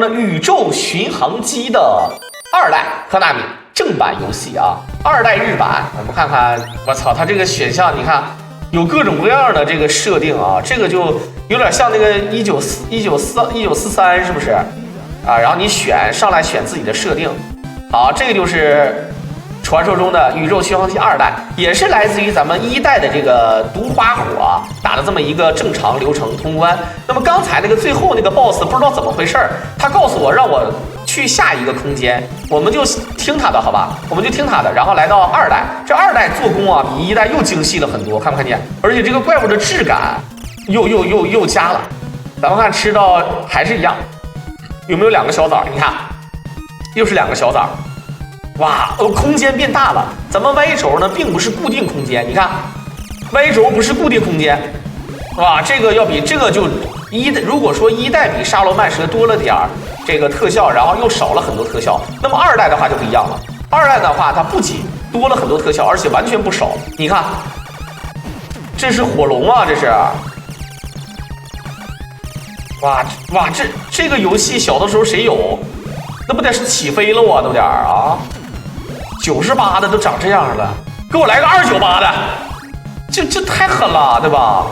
那宇宙巡航机的2代科纳米正版游戏啊，2代日版，我们看看，我操，它这个选项你看有各种各样的这个设定啊，这个就有点像那个1943是不是啊？然后你上来选自己的设定，好，这个就是传说中的宇宙巡航机2代，也是来自于咱们1代的这个毒花火打的这么一个正常流程通关。那么刚才那个最后那个 BOSS 不知道怎么回事，他告诉我让我去下一个空间，我们就听他的好吧，我们就听他的，然后来到2代，这2代做工啊比1代又精细了很多，看不看见？而且这个怪物的质感又加了，咱们看吃到还是一样，有没有2个小枣？你看，又是2个小枣。哇，空间变大了。咱们 Y 轴呢，并不是固定空间，你看 ，Y 轴不是固定空间。哇，这个要比这个就如果说1代比沙罗曼蛇多了点这个特效，然后又少了很多特效，那么2代的话就不一样了。2代的话，它不仅多了很多特效，而且完全不少。你看，这是火龙啊，这是。哇，这个游戏小的时候谁有？那不得是起飞了啊，都点啊！98的都长这样了，给我来个298的，这太狠了，对吧？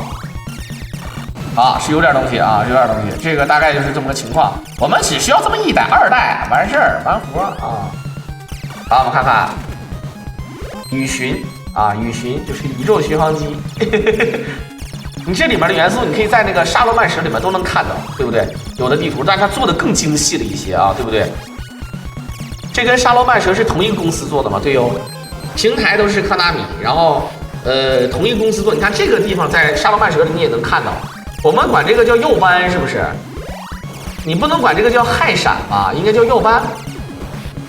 啊，是有点东西啊，有点东西。这个大概就是这么个情况。我们只需要这么1代、2代，完事儿完活啊。好，我们看看宇巡啊，宇巡就是宇宙巡航机。你这里面的元素，你可以在那个沙罗曼蛇里面都能看到，对不对？有的地图，但是它做的更精细了一些啊，对不对？这跟沙罗曼蛇是同一个公司做的嘛？对哟，平台都是科纳米，然后同一个公司做。你看这个地方在沙罗曼蛇里你也能看到，我们管这个叫耀斑，是不是？你不能管这个叫氦闪吧？应该叫耀斑。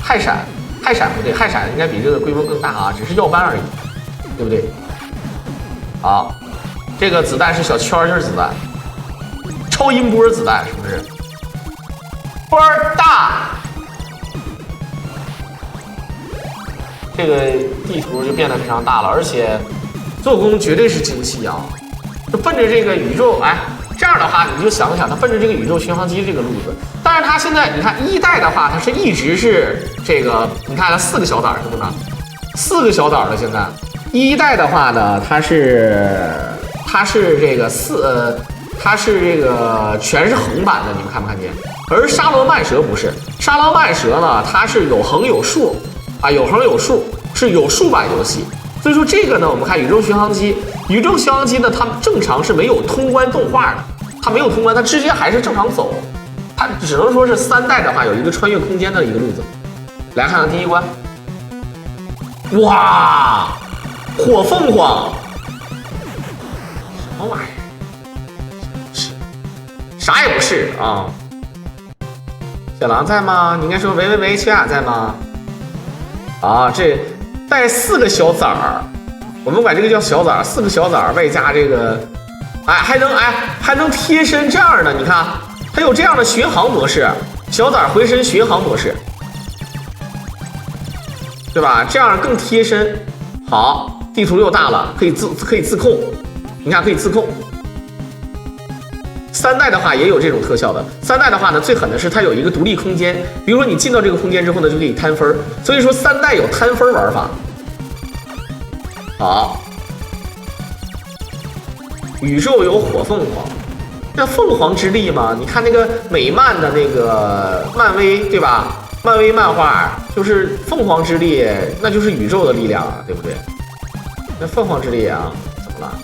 氦闪不对，氦闪应该比这个规模更大啊，只是耀斑而已，对不对？好，这个子弹是小圈儿子弹，超音波子弹是不是？波儿大。这个地图就变得非常大了，而且做工绝对是精细啊！就奔着这个宇宙，哎，这样的话你就想想，它奔着这个宇宙巡航机这个路子。但是它现在你看1代的话，它是一直是这个，你看它4个小崽是不是？4个小崽了。现在1代的话呢，它是这个它是这个全是横版的，你们看不看见？而沙罗曼蛇不是，沙罗曼蛇呢，它是有横有竖。啊，有横有竖，是有竖版游戏，所以说这个呢，我们看宇宙巡航机，宇宙巡航机呢，它正常是没有通关动画的，它没有通关，它直接还是正常走，它只能说是3代的话有一个穿越空间的一个路子。来看看第一关，哇，火凤凰，什么玩意儿？是，啥也不是啊。小狼在吗？你应该说喂，秋雅在吗？啊，这带4个小崽儿，我们管这个叫小崽儿，4个小崽儿外加这个，还能贴身这样的，你看，它有这样的巡航模式，小崽儿回身巡航模式，对吧？这样更贴身。好，地图又大了，可以自控，你看可以自控。3代的话也有这种特效的。3代的话呢，最狠的是它有一个独立空间，比如说你进到这个空间之后呢，就可以摊分，所以说3代有摊分玩法。好，宇宙有火凤凰，那凤凰之力嘛，你看那个美漫的那个漫威，对吧？漫威漫画就是凤凰之力，那就是宇宙的力量啊，对不对？那凤凰之力啊，怎么了？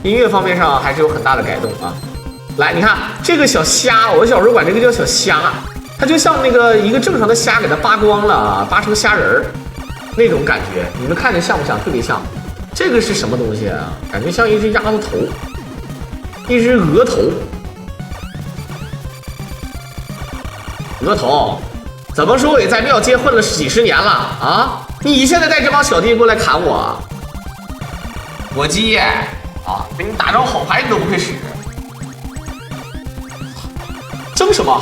音乐方面上还是有很大的改动啊！来，你看这个小虾，我小时候管这个叫小虾，它就像那个一个正常的虾给它扒光了啊，扒成虾仁儿那种感觉，你们看着像不像？特别像。这个是什么东西啊？感觉像一只鸭子头，一只鹅头。鹅头，怎么说我也在庙街混了几十年了啊？你现在带这帮小弟过来砍我，火鸡啊，给你打张好牌你都不会使，争什么？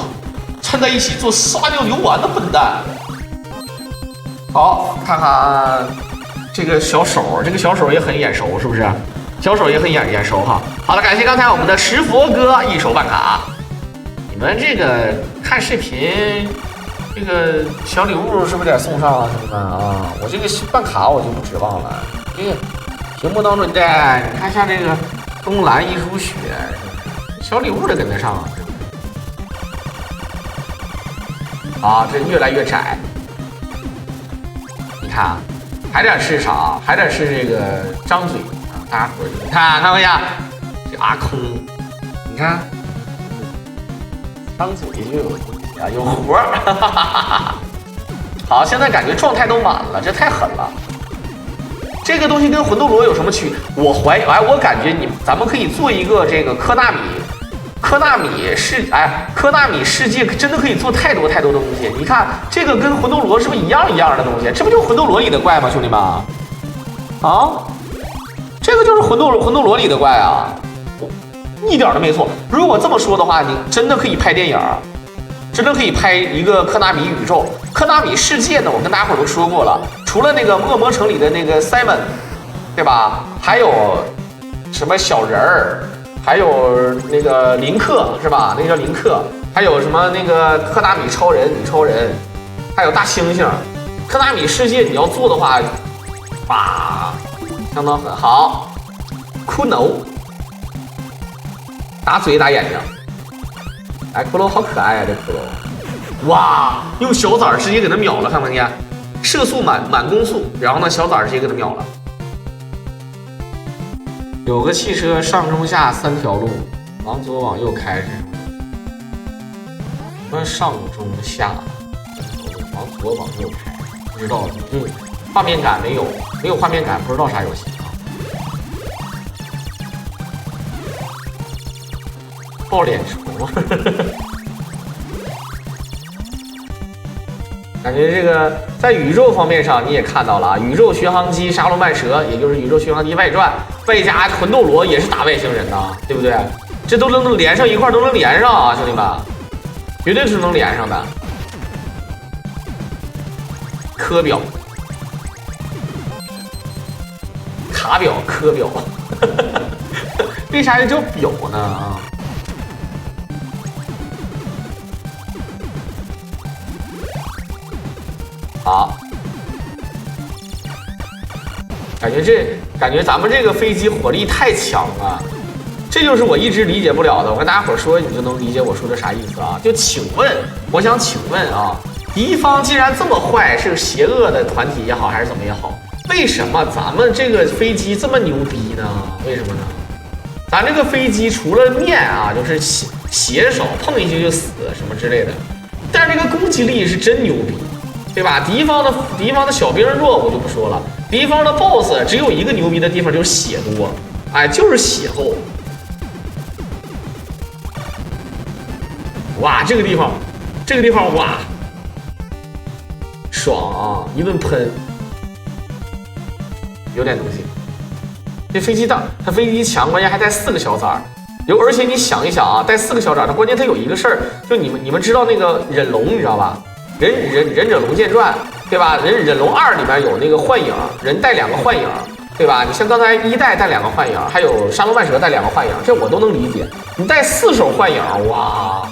掺在一起做撒尿牛丸的笨蛋！好，看看这个小手，这个小手也很眼熟，是不是？小手也很眼熟哈。好了，感谢刚才我们的石佛哥一手办卡。你们这个看视频，这个小礼物是不是得送上啊，兄弟们啊？我这个办卡我就不指望了。这个屏幕当中的，你看像这个东蓝一书雪，小礼物得跟得上啊。啊，这越来越窄。你看，还得是啥？还得是这个张嘴啊！大家伙儿，看一下，这阿空，你看，张嘴就有啊，有活儿。好，现在感觉状态都满了，这太狠了。这个东西跟魂斗罗有什么区别？我感觉咱们可以做一个这个科纳米世界真的可以做太多的东西。你看这个跟魂斗罗是不是一样的东西？这不就是魂斗罗里的怪吗，兄弟们？啊，这个就是魂斗罗里的怪啊，一点都没错。如果这么说的话，你真的可以拍电影，真的可以拍一个科纳米宇宙。科纳米世界呢，我跟大家伙都说过了，除了那个恶魔城里的那个 Simon， 对吧？还有什么小人儿？还有那个林克是吧？那个叫林克，还有什么那个科纳米超人、女超人，还有大猩猩。科纳米世界你要做的话，相当很好。骷髅，打嘴打眼睛，哎，骷髅好可爱啊，这骷髅，哇，用小崽直接给他秒了，看没看见？射速满攻速，然后呢，小崽直接给他秒了。有个汽车上中下3条路，往左往右开是什么上中下，往左往右开，不知道。画面感没有画面感，不知道啥游戏啊。爆脸虫，感觉这个在宇宙方面上你也看到了啊，宇宙巡航机沙罗曼蛇，也就是宇宙巡航机外传。外加魂斗罗也是打外星人的，对不对？这都能连上一块，都能连上啊，兄弟们，绝对是能连上的。科表、卡表、科表，为啥叫表呢？啊，好。感觉咱们这个飞机火力太强了，这就是我一直理解不了的。我跟大家伙说，你就能理解我说的啥意思啊？就我想请问啊，敌方既然这么坏，是邪恶的团体也好，还是怎么也好，为什么咱们这个飞机这么牛逼呢？为什么呢？咱这个飞机除了面啊，就是血手碰一下就死什么之类的，但是这个攻击力是真牛逼。对吧？敌方的小兵弱，我就不说了。敌方的 BOSS 只有一个牛逼的地方，就是血多，哎，就是血厚。哇，这个地方，哇，爽啊！一顿喷，有点东西。这飞机它飞机强，关键还带4个小崽儿。而且你想一想啊，带4个小崽儿，它关键它有一个事儿，就你们知道那个忍龙，你知道吧？忍者龙剑传，对吧？忍龙2里面有那个幻影，人带2个幻影，对吧？你像刚才1代带2个幻影，还有沙罗曼蛇带2个幻影，这我都能理解。你带4手幻影，哇，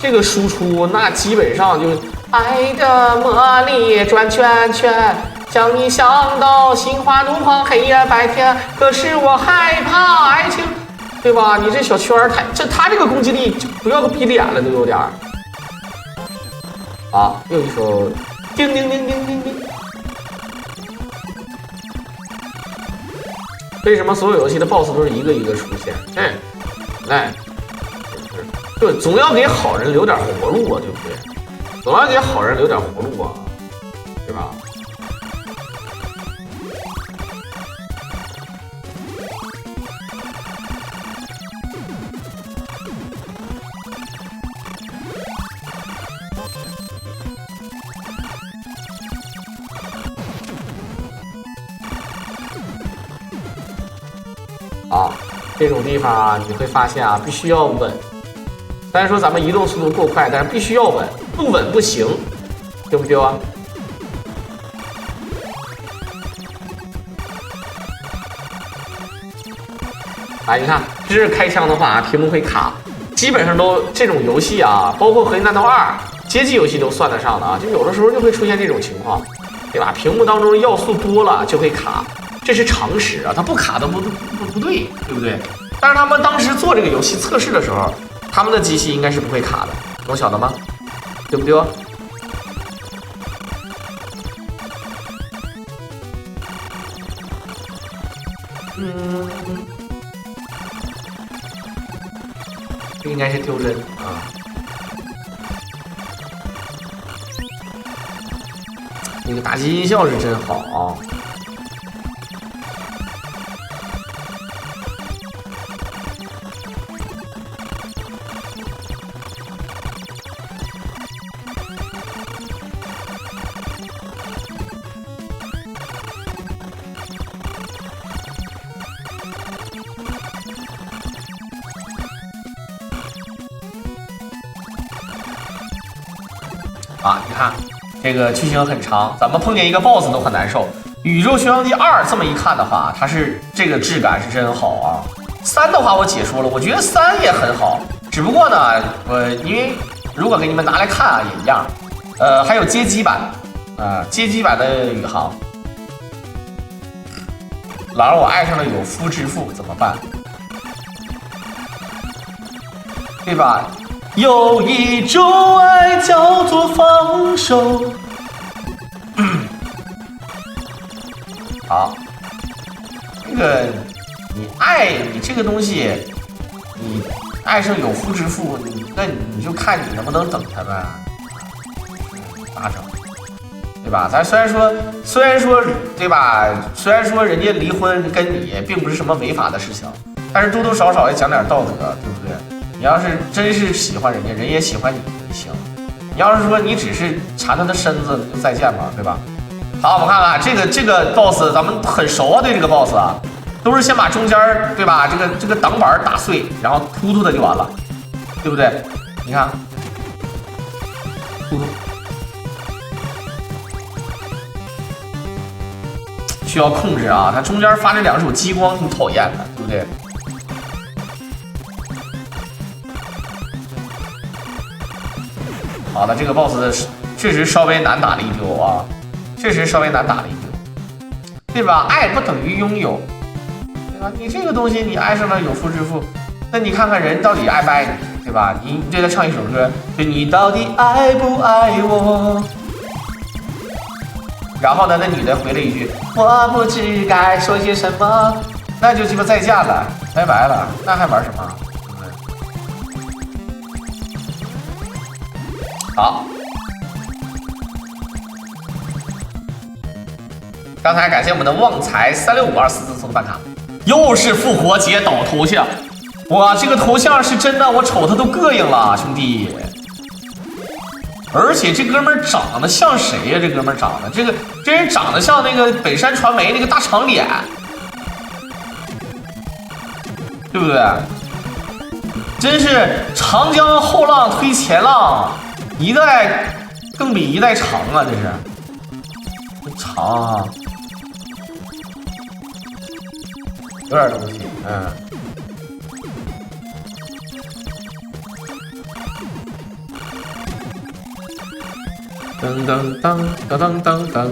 这个输出那基本上就是爱的魔力转圈圈，将你想到心花怒放，黑夜白天，可是我害怕爱情，对吧？你这小圈儿他这个攻击力就不要个逼脸了，都有点儿。啊，又一首叮叮叮叮叮叮。为什么所有游戏的 BOSS 都是一个一个出现？对，总要给好人留点活路啊，对不对？总要给好人留点活路啊，对吧？啊，这种地方啊，你会发现啊，必须要稳。虽然说咱们移动速度够快，但是必须要稳，不稳不行，对不对啊？啊，你看，这是开枪的话，屏幕会卡，基本上都这种游戏啊，包括《合金弹头2》街机游戏都算得上的啊，就有的时候就会出现这种情况，对吧？屏幕当中要素多了就会卡，这是常识啊，它不卡的不对，对不对？但是他们当时做这个游戏测试的时候，他们的机器应该是不会卡的，懂晓得吗？对不对？这应该是丢帧啊。那个打击音效是真好啊。啊，你看这个剧情很长，咱们碰见一个 BOSS 都很难受。宇宙巡航机2这么一看的话，它是这个质感是真好啊。3的话我解说了，我觉得3也很好，只不过呢，因为如果给你们拿来看啊也一样。还有街机版啊，街机版的宇航。狼，我爱上了有夫之妇怎么办？对吧？有一种爱叫做放手。好，这个你这个东西，你爱上有夫之妇，那你就看你能不能等他呗，咋整？对吧？咱虽然说对吧？虽然说人家离婚跟你并不是什么违法的事情，但是多多少少也讲点道德，对不对？你要是真是喜欢人家，人也喜欢你，你行。你要是说你只是缠他的身子，就再见吧，对吧？好，我们看看这个 boss， 咱们很熟啊，对这个 boss 啊，都是先把中间对吧，这个挡板打碎，然后突突它就完了，对不对？你看，突突，需要控制啊，它中间发这2束激光挺讨厌的，对不对？好的，这个 boss 确实稍微难打了一丢啊，确实稍微难打了一丢，对吧？爱不等于拥有，对吧？你这个东西你爱上了有夫之妇，那你看看人到底爱不爱你，对吧？你对他唱一首歌，就你到底爱不爱我？然后呢，那女的回了一句，我不知该说些什么，那就鸡巴再见了，拜拜了，那还玩什么？好，刚才感谢我们的旺财365244送的办卡，又是复活节倒头像，哇，这个头像是真的，我瞅他都膈应了，兄弟。而且这哥们儿长得像谁呀？这哥们儿长得，这人长得像那个北山传媒那个大长脸，对不对？真是长江后浪推前浪。一代更比一代长啊，这是长啊，有点东西，噔噔噔噔噔噔噔，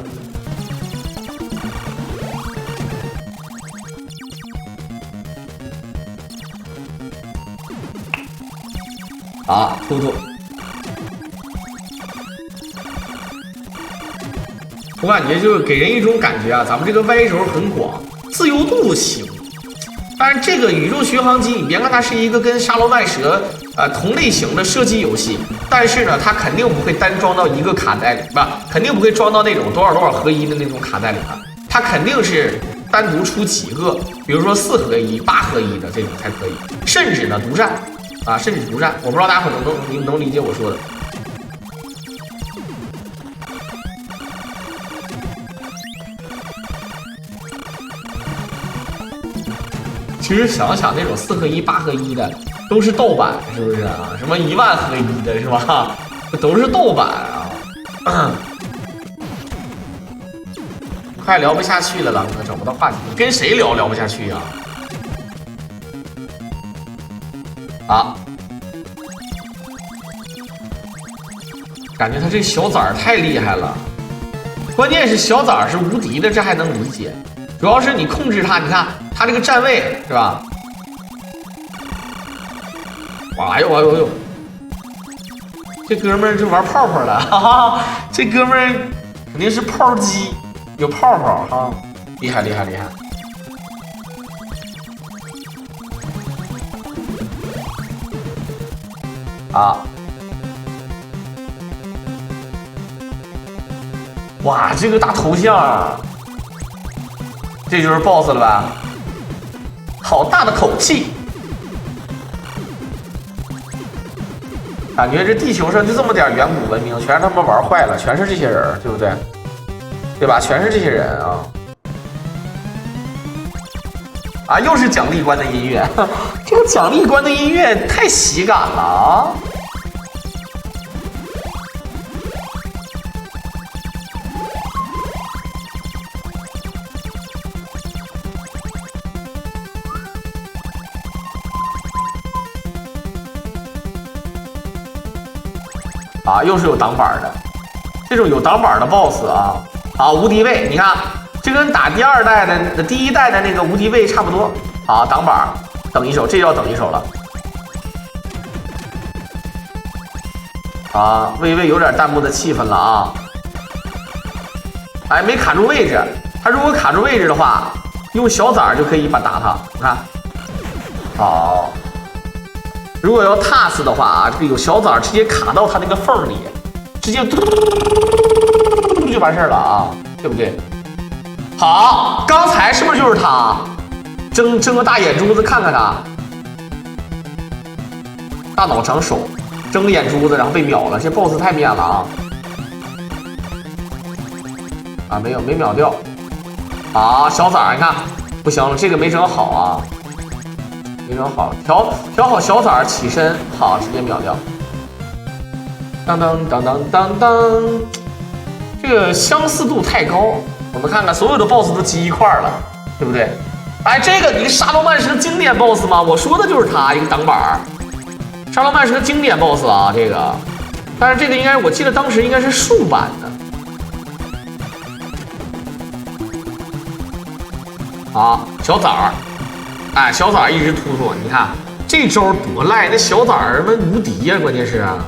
好，突突。我感觉就是给人一种感觉啊，咱们这个 Y 轴很广，自由度行。但是这个宇宙巡航机，你别看它是一个跟沙罗曼蛇同类型的射击游戏，但是呢，它肯定不会单装到一个卡带里，肯定不会装到那种多少多少合一的那种卡带里面，它肯定是单独出几个，比如说4合一、8合一的这种才可以，甚至呢独占啊，甚至独占。我不知道大家能理解我说的。其实想想那种4合一、8合一的都是盗版，是不是啊？什么10000合一的是吧？都是盗版啊！快聊不下去了，狼哥找不到话题，跟谁聊不下去啊？啊！感觉他这小崽儿太厉害了，关键是小崽儿是无敌的，这还能理解。主要是你控制他，你看他这个站位是吧？哇，哎呦哎呦哎呦！这哥们儿就玩泡泡了，哈哈！这哥们儿肯定是炮机，有泡泡哈，厉害厉害厉害！啊！哇，这个大头像，这就是 BOSS 了吧？好大的口气！感觉这地球上就这么点远古文明，全是他们玩坏了，全是这些人，对不对？对吧？全是这些人啊！啊，又是奖励关的音乐，这个奖励关的音乐太喜感了啊！啊，又是有挡板的，这种有挡板的 BOSS 啊，无敌位，你看这跟打第2代的第1代的那个无敌位差不多啊，挡板等一手，这要等一手了啊，微微有点弹幕的气氛了啊，哎，没卡住位置，他如果卡住位置的话，用小崽就可以把打他，你看，好。如果要 TAS 的话啊，这个有小崽直接卡到他那个缝里，直接嘟嘟嘟嘟就完事了啊，对不对？好，刚才是不是就是他？睁个大眼珠子看看他，大脑长手，睁个眼珠子然后被秒了，这 BOSS 太面了啊！啊，没秒掉。好，小崽你看不行了，这个没整好啊。没整好，调好小崽起身，好，直接秒掉。当当当当当当，这个相似度太高。我们看看，所有的 BOSS 都集一块了，对不对？哎，这个你沙罗曼是个经典 BOSS 吗？我说的就是他，一个挡板。沙罗曼是个经典 BOSS 啊，这个。但是这个应该，我记得当时应该是竖版的。好，小崽儿。哎，小崽一直突突，你看这招多赖，那小崽儿们无敌呀，关键是啊，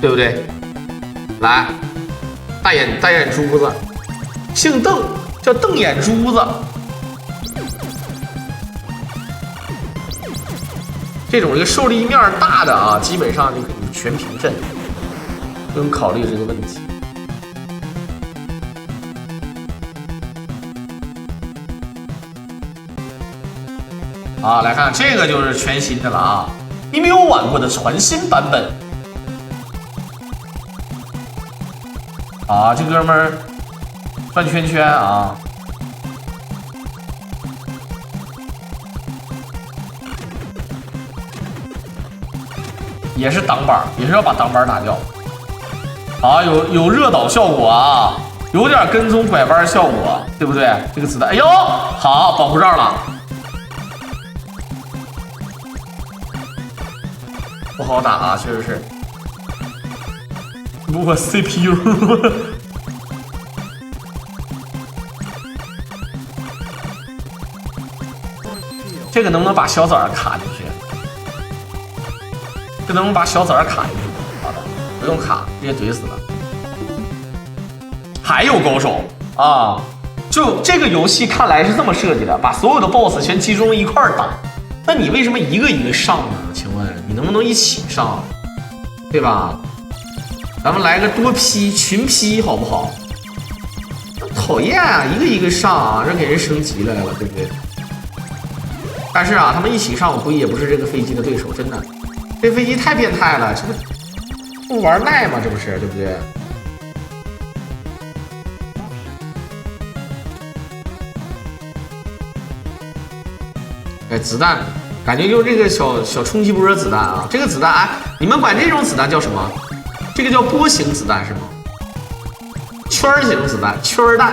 对不对？来，大眼珠子，姓邓，叫瞪眼珠子。这种一个受力面大的啊，基本上就可以全屏阵，不用考虑这个问题。啊，来看这个就是全新的了啊，你没有玩过的全新版本。啊，这哥们儿转圈圈啊，也是挡板，也是要把挡板打掉。啊，有热导效果啊，有点跟踪拐弯效果，对不对？这个子弹，哎呦，好，保护罩了。不好打啊，确实是。我 CPU 这个能不能把小崽儿卡进去？这能不能把小崽儿卡进去？好的，不用卡，直接怼死了。还有高手啊！就这个游戏看来是这么设计的，把所有的 BOSS 全集中一块儿打。那你为什么一个一个上呢？请问你能不能一起上，对吧？咱们来个多批群批好不好？讨厌啊，一个一个上啊，这给人升级来了，对不对？但是啊，他们一起上，我估计也不是这个飞机的对手，真的，这飞机太变态了，这不玩耐吗？这不是，对不对？哎，子弹，感觉就是这个小冲击波子弹啊，这个子弹，哎，你们管这种子弹叫什么？这个叫波形子弹是吗？圈型子弹，圈弹。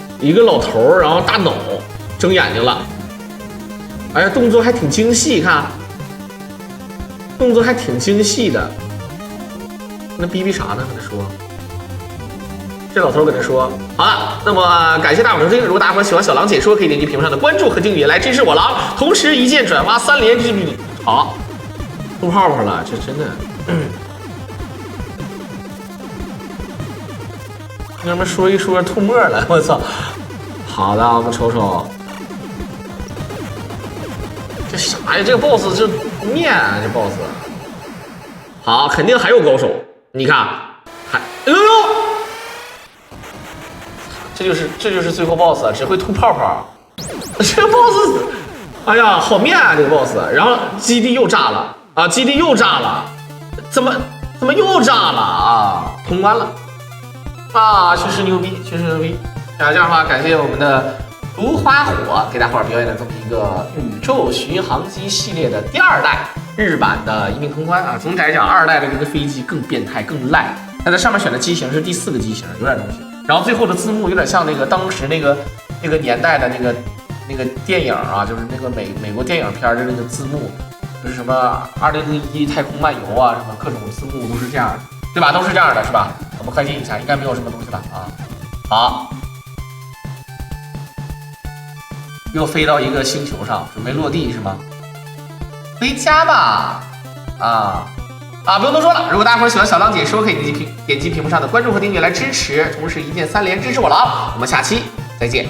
一个老头儿，然后大脑睁眼睛了，哎呀，动作还挺精细，看，动作还挺精细的。那逼逼啥呢？跟他说，这老头跟他说，好了，那么感谢大伙收听，如果大伙喜欢小狼解说，可以点击屏幕上的关注和订阅来支持我狼，同时一键转发3连支持。好，吐泡泡了，这真的。哥们说一说吐沫了，我操！好的，我们瞅瞅，这啥呀？这个 boss 这面啊，这 boss。好，肯定还有高手。你看，还哎呦呦，这就是最后 boss， 只会吐泡泡。这个 boss， 哎呀，好面啊，这个 boss。然后基地又炸了啊，基地又炸了，怎么又炸了啊？通关了。啊，确实牛逼，确实牛逼！这样的话，感谢我们的毒花火给大伙儿表演了这么一个宇宙巡航机系列的第2代日版的一命通关啊。总体来讲，2代的这个飞机更变态、更烂。它在上面选的机型是第4个机型，有点东西。然后最后的字幕有点像那个当时那个年代的那个电影啊，就是那个美国电影片的那个字幕，就是什么2001太空漫游啊，什么各种字幕都是这样的。对吧？都是这样的，是吧？我们快进一下，应该没有什么东西了啊。好，又飞到一个星球上，准备落地是吗？回家吧！不用多说了。如果大家伙喜欢小狼解说，可以点击屏幕上的关注和订阅来支持，同时一键3连支持我了啊！我们下期再见。